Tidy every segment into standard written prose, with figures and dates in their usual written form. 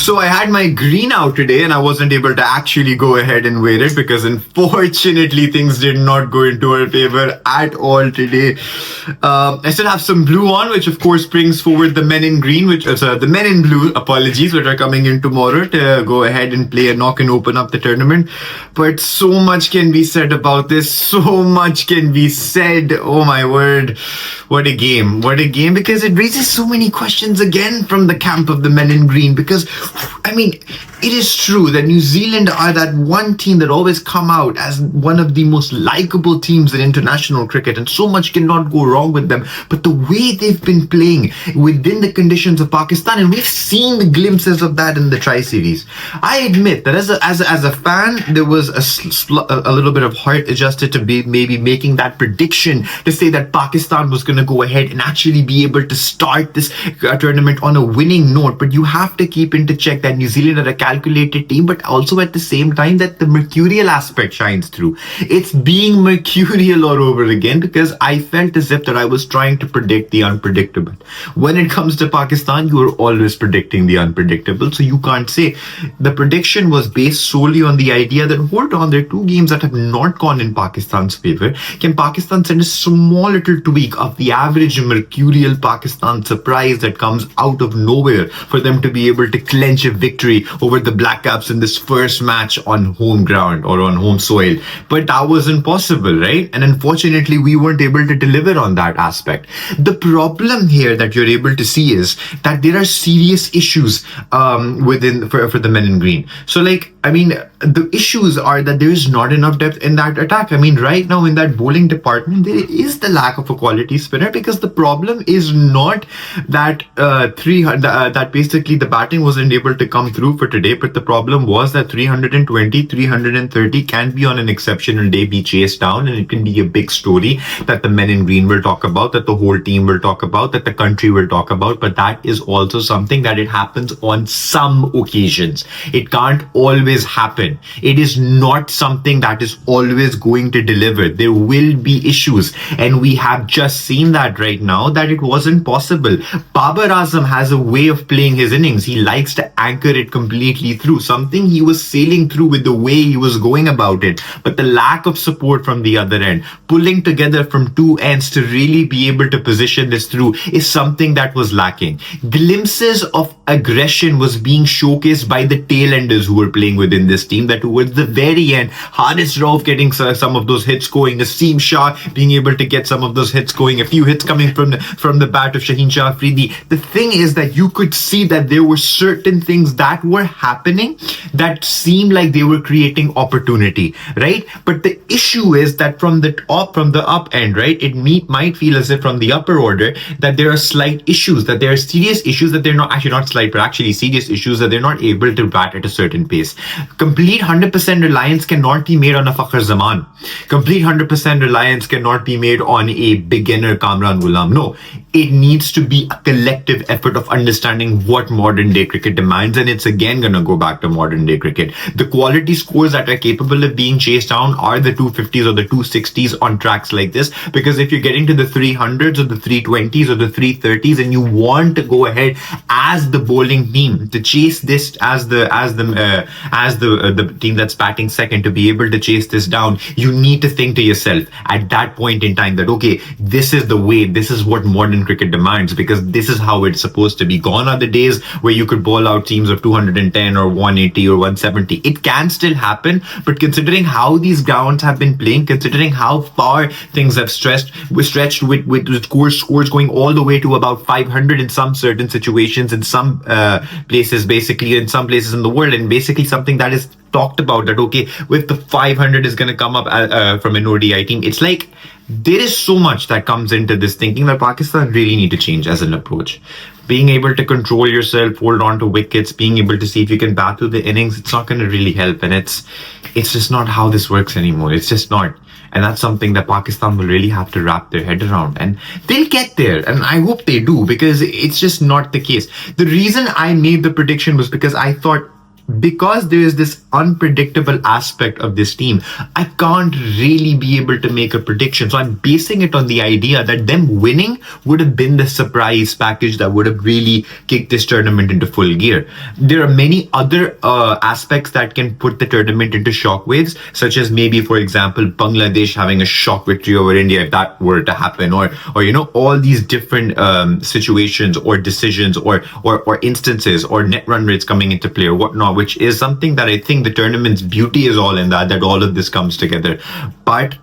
So I had my green out today and I wasn't able to actually go ahead and wear it because unfortunately things did not go into our favor at all today. I still have some blue on, which of course brings forward the men in green, which is the men in blue, apologies, which are coming in tomorrow to go ahead and play a knock and open up the tournament. But so much can be said about this. So much can be said. Oh my word. What a game. What a game, because it raises so many questions again from the camp of the men in green. Because, I mean, it is true that New Zealand are that one team that always come out as one of the most likable teams in international cricket, and so much cannot go wrong with them. But the way they've been playing within the conditions of Pakistan, and we've seen the glimpses of that in the Tri-Series. I admit that as a fan, there was a little bit of heart adjusted to be maybe making that prediction to say that Pakistan was going to go ahead and actually be able to start this tournament on a winning note. But you have to keep into check that New Zealand are a calculated team, but also at the same time that the mercurial aspect shines through. It's being mercurial all over again, because I felt as if that I was trying to predict the unpredictable. When it comes to Pakistan, you are always predicting the unpredictable, so you can't say. The prediction was based solely on the idea that, hold on, there are two games that have not gone in Pakistan's favor. Can Pakistan send a small little tweak of the average mercurial Pakistan surprise that comes out of nowhere for them to be able to clinch a victory over the Black Caps in this first match on home ground or on home soil? But that wasn't possible, right? And unfortunately, we weren't able to deliver on that aspect. The problem here that you're able to see is that there are serious issues for the men in green. So, the issues are that there is not enough depth in that attack. I mean, right now in that bowling department, there is the lack of a quality spinner, because the problem is not that that basically the batting wasn't able to come through for today, but the problem was that 320, 330 can be on an exceptional day be chased down, and it can be a big story that the men in green will talk about, that the whole team will talk about, that the country will talk about. But that is also something that it happens on some occasions. It can't always happen. It is not something that is always going to deliver. There will be issues, and we have just seen that right now, that it wasn't possible. Babar Azam has a way of playing his innings. He likes to anchor it completely through, something he was sailing through with the way he was going about it. But the lack of support from the other end, pulling together from two ends to really be able to position this through, is something that was lacking. Glimpses of aggression was being showcased by the tailenders who were playing within this team, that towards the very end, Haris Rauf getting some of those hits going, Naseem Shah being able to get some of those hits going, a few hits coming from the bat of Shaheen Shah Afridi. The thing is that you could see that there were certain things that were happening that seemed like they were creating opportunity, right? But the issue is that from the up end, right, it might feel as if from the upper order that there are slight issues, that there are serious issues, that they're not slight, but actually serious issues, that they're not able to bat at a certain pace. Complete 100% reliance cannot be made on a Fakhar Zaman. Complete 100% reliance cannot be made on a beginner Kamran Ghulam. No, it needs to be a collective effort of understanding what modern day cricket demands, and it's again going to go back to modern day cricket. The quality scores that are capable of being chased down are the 250s or the 260s on tracks like this, because if you're getting to the 300s or the 320s or the 330s and you want to go ahead as the bowling team to chase this as the team that's batting second, to be able to chase this down, you need to think to yourself at that point in time that, okay, this is the way, this is what modern cricket demands, because this is how it's supposed to be. Gone are the days where you could bowl out teams of 210 or 180 or 170. It can still happen, but considering how these grounds have been playing, considering how far things have stretched with scores going all the way to about 500 in some certain situations, in some places, basically in some places in the world, and basically something that is talked about, that okay, with the 500 is going to come up from an ODI team. It's like there is so much that comes into this thinking that Pakistan really need to change as an approach. Being able to control yourself, hold on to wickets, being able to see if you can bat through the innings, it's not going to really help. And it's just not how this works anymore. It's just not. And that's something that Pakistan will really have to wrap their head around. And they'll get there. And I hope they do, because it's just not the case. The reason I made the prediction was because I thought because there is this unpredictable aspect of this team, I can't really be able to make a prediction. So I'm basing it on the idea that them winning would have been the surprise package that would have really kicked this tournament into full gear. There are many other aspects that can put the tournament into shockwaves, such as maybe, for example, Bangladesh having a shock victory over India if that were to happen, or all these different situations or decisions or instances or net run rates coming into play or whatnot, which is something that I think the tournament's beauty is all in that all of this comes together. But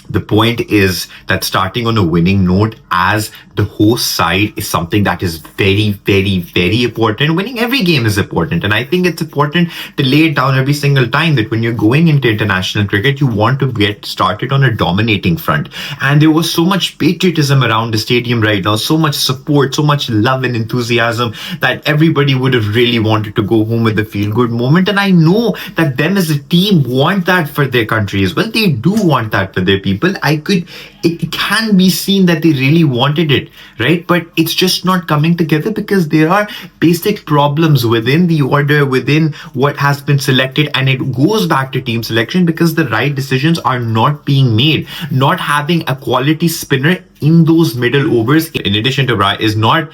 the point is that starting on a winning note as the host side is something that is very, very, very important. Winning every game is important. And I think it's important to lay it down every single time that when you're going into international cricket, you want to get started on a dominating front. And there was so much patriotism around the stadium right now, so much support, so much love and enthusiasm that everybody would have really wanted to go home with a feel-good moment. And I know that them as a team want that for their country as well. They do want that for their people. It can be seen that they really wanted it, right? But it's just not coming together because there are basic problems within the order, within what has been selected. And it goes back to team selection because the right decisions are not being made. Not having a quality spinner in those middle overs, in addition to Bra, is not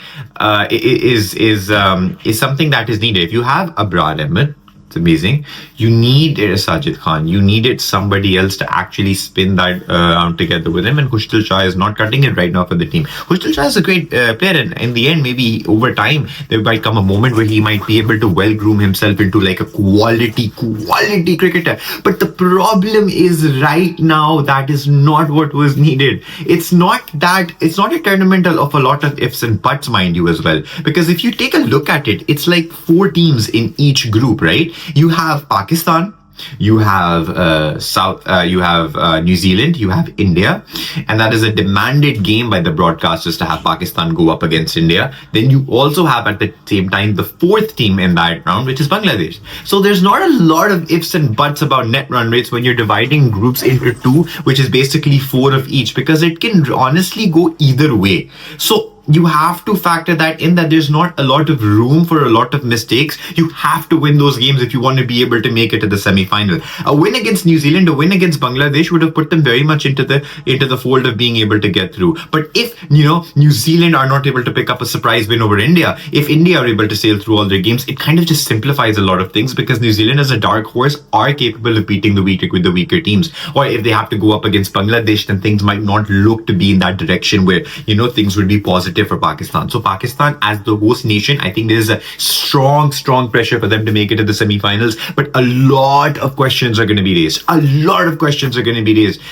is something that is needed. If you have a Brad Ahmed, it's amazing. You need a Sajid Khan. You needed somebody else to actually spin that around together with him. And Khushal Shah is not cutting it right now for the team. Khushal Shah is a great player. And in the end, maybe over time, there might come a moment where he might be able to well groom himself into like a quality cricketer. But the problem is right now, that is not what was needed. It's not a tournament of a lot of ifs and buts, mind you, as well. Because if you take a look at it, it's like 4 teams in each group, right? You have Pakistan, you have New Zealand, you have India, and that is a demanded game by the broadcasters to have Pakistan go up against India. Then you also have at the same time the 4th team in that round, which is Bangladesh. So there's not a lot of ifs and buts about net run rates when you're dividing groups into 2, which is basically 4 of each, because it can honestly go either way. So you have to factor that in, that there's not a lot of room for a lot of mistakes. You have to win those games if you want to be able to make it to the semi-final. A win against New Zealand, a win against Bangladesh would have put them very much into the fold of being able to get through. But if, New Zealand are not able to pick up a surprise win over India, if India are able to sail through all their games, it kind of just simplifies a lot of things, because New Zealand as a dark horse are capable of beating the weaker teams. Or if they have to go up against Bangladesh, then things might not look to be in that direction where, things would be positive for Pakistan. So Pakistan as the host nation, I think there's a strong pressure for them to make it to the semi-finals. But a lot of questions are going to be raised.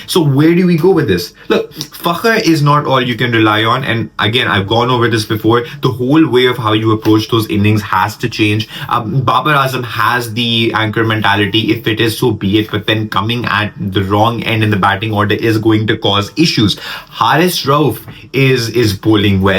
So where do we go with this? Look, Fakhr is not all you can rely on. And again, I've gone over this before. The whole way of how you approach those innings has to change. Babar Azam has the anchor mentality. If it is, so be it. But then coming at the wrong end in the batting order is going to cause issues. Haris Rauf is bowling well.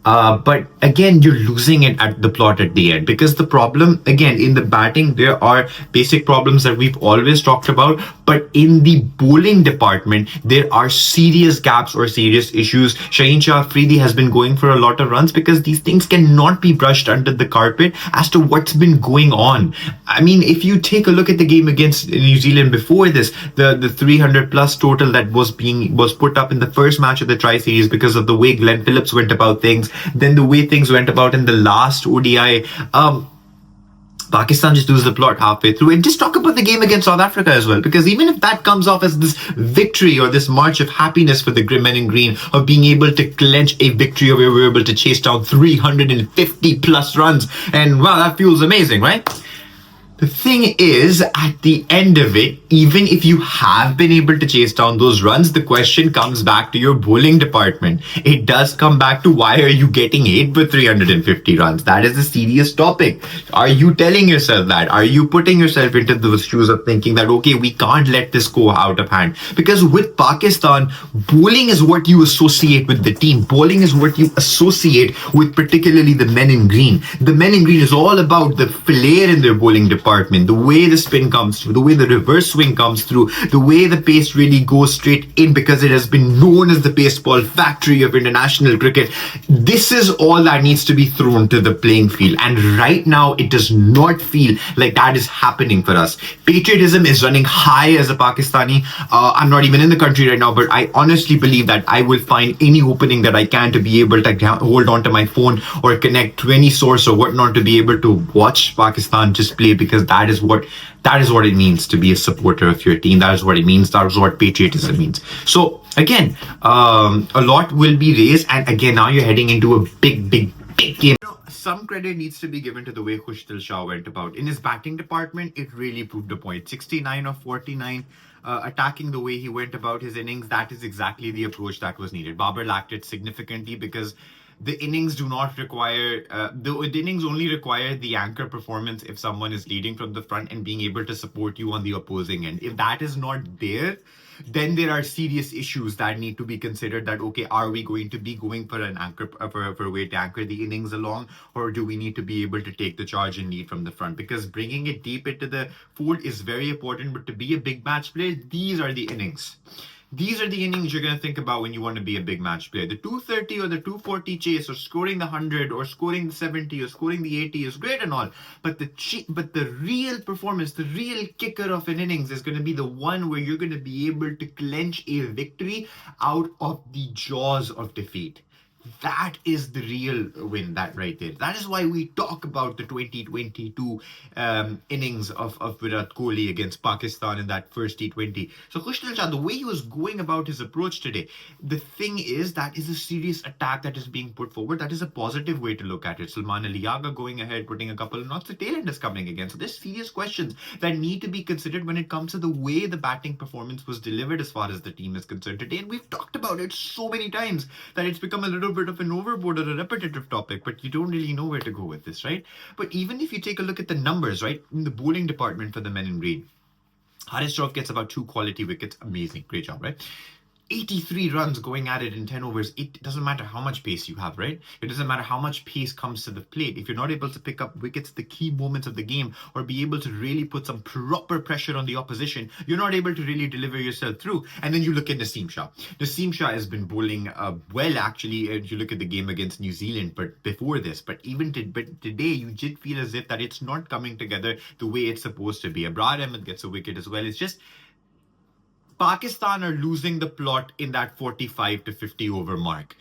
But again, you're losing it at the plot at the end, because the problem, again, in the batting, there are basic problems that we've always talked about. But in the bowling department, there are serious gaps or serious issues. Shaheen Shah Afridi has been going for a lot of runs because these things cannot be brushed under the carpet as to what's been going on. I mean, if you take a look at the game against New Zealand before this, the 300 plus total that was put up in the first match of the Tri-Series because of the way Glenn Phillips went about things, then the way things went about in the last ODI, Pakistan just lose the plot halfway through. And just talk about the game against South Africa as well, because even if that comes off as this victory or this march of happiness for the men in green of being able to clench a victory where we were able to chase down 350 plus runs, and wow, that feels amazing, right? The thing is, at the end of it, even if you have been able to chase down those runs, the question comes back to your bowling department. It does come back to, why are you getting hit with 350 runs? That is a serious topic. Are you telling yourself that? Are you putting yourself into those shoes of thinking that, okay, we can't let this go out of hand? Because with Pakistan, bowling is what you associate with the team. Bowling is what you associate with particularly the men in green. The men in green is all about the flair in their bowling department. department, the way the spin comes through, the way the reverse swing comes through, the way the pace really goes straight in, because it has been known as the pace ball factory of international cricket. This is all that needs to be thrown to the playing field. And right now, it does not feel like that is happening for us. Patriotism is running high as a Pakistani. I'm not even in the country right now, but I honestly believe that I will find any opening that I can to be able to hold onto my phone or connect to any source or whatnot to be able to watch Pakistan just play, because that is what it means to be a supporter of your team. That is what it means. That is what patriotism means. So again, a lot will be raised, and again, now you're heading into a big game. Some credit needs to be given to the way Khushtil Shah went about. In his batting department, it really proved a point. 69 of 49, attacking the way he went about his innings, that is exactly the approach that was needed. Babar lacked it significantly because the innings do not require, the innings only require the anchor performance if someone is leading from the front and being able to support you on the opposing end. If that is not there, then there are serious issues that need to be considered. That, okay, are we going to be going for an anchor, for a way to anchor the innings along, or do we need to be able to take the charge and lead from the front? Because bringing it deep into the fold is very important, but to be a big match player, these are the innings. These are the innings you're going to think about when you want to be a big match player. The 230 or the 240 chase, or scoring the 100 or scoring the 70 or scoring the 80 is great and all, but the real performance, the real kicker of an innings is going to be the one where you're going to be able to clench a victory out of the jaws of defeat. That is the real win, that right there. That is why we talk about the 2022 innings of Virat Kohli against Pakistan in that first T20. So Khushtil Shah, the way he was going about his approach today, the thing is, that is a serious attack that is being put forward. That is a positive way to look at it. Salman Ali Aga going ahead, putting a couple of knots. The tail end is coming again. So there's serious questions that need to be considered when it comes to the way the batting performance was delivered as far as the team is concerned today. And we've talked about it so many times that it's become a little bit of an overboard or a repetitive topic, but you don't really know where to go with this, right? But even if you take a look at the numbers, right, in the bowling department for the men in green, Haris Rauf gets about 2 quality wickets. Amazing. Great job, right? 83 runs going at it in 10 overs. It doesn't matter how much pace you have, right? It doesn't matter how much pace comes to the plate. If you're not able to pick up wickets, the key moments of the game, or be able to really put some proper pressure on the opposition, you're not able to really deliver yourself through. And then you look at Naseem Shah. Naseem Shah has been bowling well, actually. If you look at the game against New Zealand, but before this, but even today, you did feel as if that it's not coming together the way it's supposed to be. Abrar Ahmed gets a wicket as well. It's just Pakistan are losing the plot in that 45 to 50 over mark.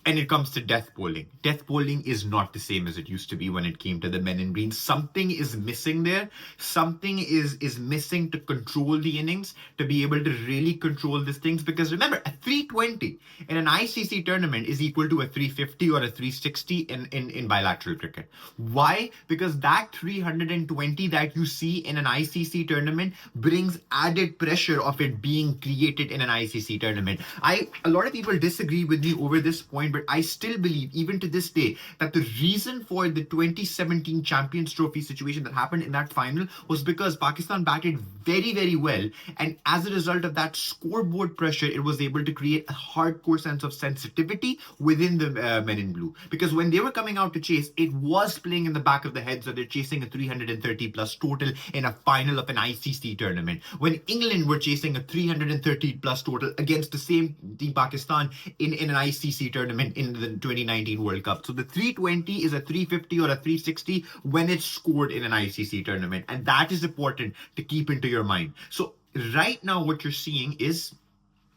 And it comes to death bowling. Death bowling is not the same as it used to be when it came to the men in green. Something is missing there. Something is missing to control the innings, to be able to really control these things. Because remember, a 320 in an ICC tournament is equal to a 350 or a 360 in bilateral cricket. Why? Because that 320 that you see in an ICC tournament brings added pressure of it being created in an ICC tournament. A lot of people disagree with me over this point, but I still believe, even to this day, that the reason for the 2017 Champions Trophy situation that happened in that final was because Pakistan batted very, very well. And as a result of that scoreboard pressure, it was able to create a hardcore sense of sensitivity within the men in blue. Because when they were coming out to chase, it was playing in the back of the heads that they're chasing a 330 plus total in a final of an ICC tournament. When England were chasing a 330 plus total against the same team, Pakistan, in an ICC tournament in the 2019 World Cup. So the 320 is a 350 or a 360 when it's scored in an ICC tournament. And that is important to keep into your mind. So right now what you're seeing is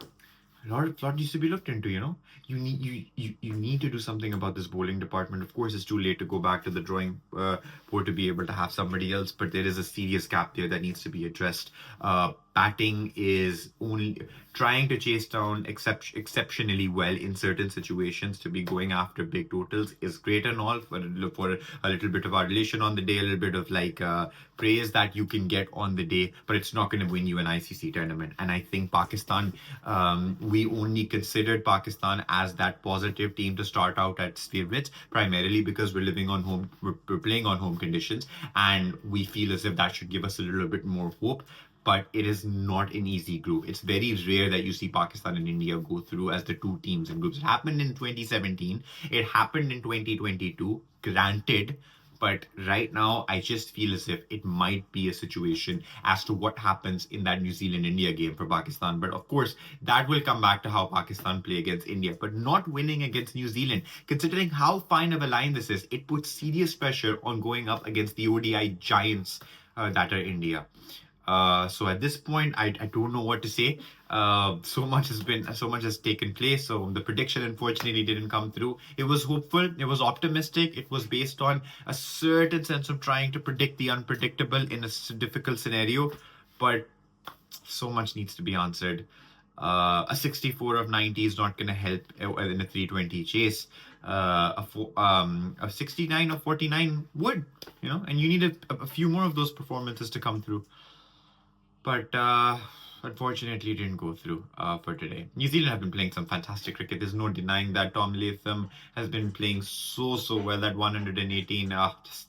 a lot needs to be looked into, you know. You need to do something about this bowling department. Of course, it's too late to go back to the drawing board to be able to have somebody else, but there is a serious gap there that needs to be addressed. Batting is only trying to chase down exceptionally well in certain situations. To be going after big totals is great and all, for a little bit of adulation on the day, a little bit of like praise that you can get on the day, but it's not going to win you an ICC tournament. And I think Pakistan, we only considered Pakistan as that positive team to start out at favorites, primarily because we're playing on home conditions, and we feel as if that should give us a little bit more hope. But it is not an easy group. It's very rare that you see Pakistan and India go through as the two teams in groups. It happened in 2017. It happened in 2022. Granted, But right now, I just feel as if it might be a situation as to what happens in that New Zealand-India game for Pakistan. But of course, that will come back to how Pakistan play against India. But not winning against New Zealand, considering how fine of a line this is, it puts serious pressure on going up against the ODI giants that are India. So at this point, I don't know what to say. So much has taken place. So the prediction unfortunately didn't come through. It was hopeful. It was optimistic. It was based on a certain sense of trying to predict the unpredictable in a difficult scenario. But so much needs to be answered. A 64 of 90 is not going to help in a 320 chase. A 69 of 49 would, and you need a few more of those performances to come through. But unfortunately, it didn't go through for today. New Zealand have been playing some fantastic cricket. There's no denying that. Tom Latham has been playing so well at 118. Just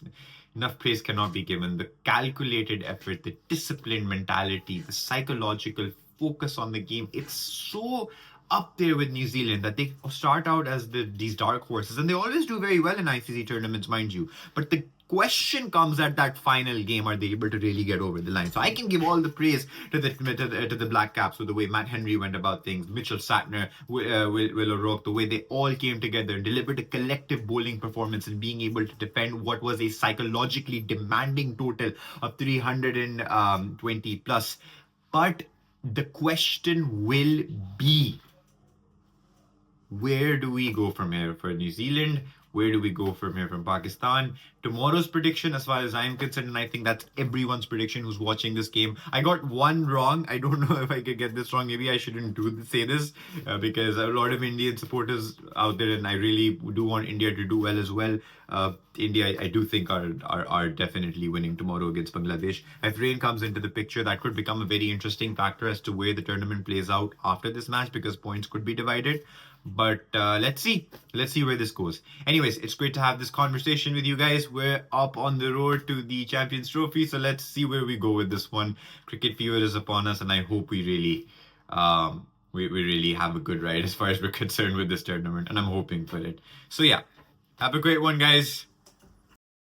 enough praise cannot be given. The calculated effort, the disciplined mentality, the psychological focus on the game. It's so up there with New Zealand that they start out as these dark horses, and they always do very well in ICC tournaments, mind you. But the question comes at that final game: are they able to really get over the line? So I can give all the praise to the Black Caps with the way Matt Henry went about things, Mitchell Satner, Will O'Rourke, the way they all came together and delivered a collective bowling performance and being able to defend what was a psychologically demanding total of 320 plus. But the question will be, where do we go from here for New Zealand? Where do we go from here from Pakistan? Tomorrow's prediction, as far as I'm concerned, and I think that's everyone's prediction who's watching this game. I got one wrong. I don't know if I could get this wrong. Maybe I shouldn't say this because a lot of Indian supporters out there, and I really do want India to do well as well. India, I do think, are definitely winning tomorrow against Bangladesh. If rain comes into the picture, that could become a very interesting factor as to where the tournament plays out after this match, because points could be divided. But let's see where this goes. Anyways, it's great to have this conversation with you guys. We're up on the road to the Champions Trophy, so let's see where we go with this one. Cricket fever is upon us, and I hope we really we really have a good ride as far as we're concerned with this tournament, and I'm hoping for it. So yeah, have a great one, guys.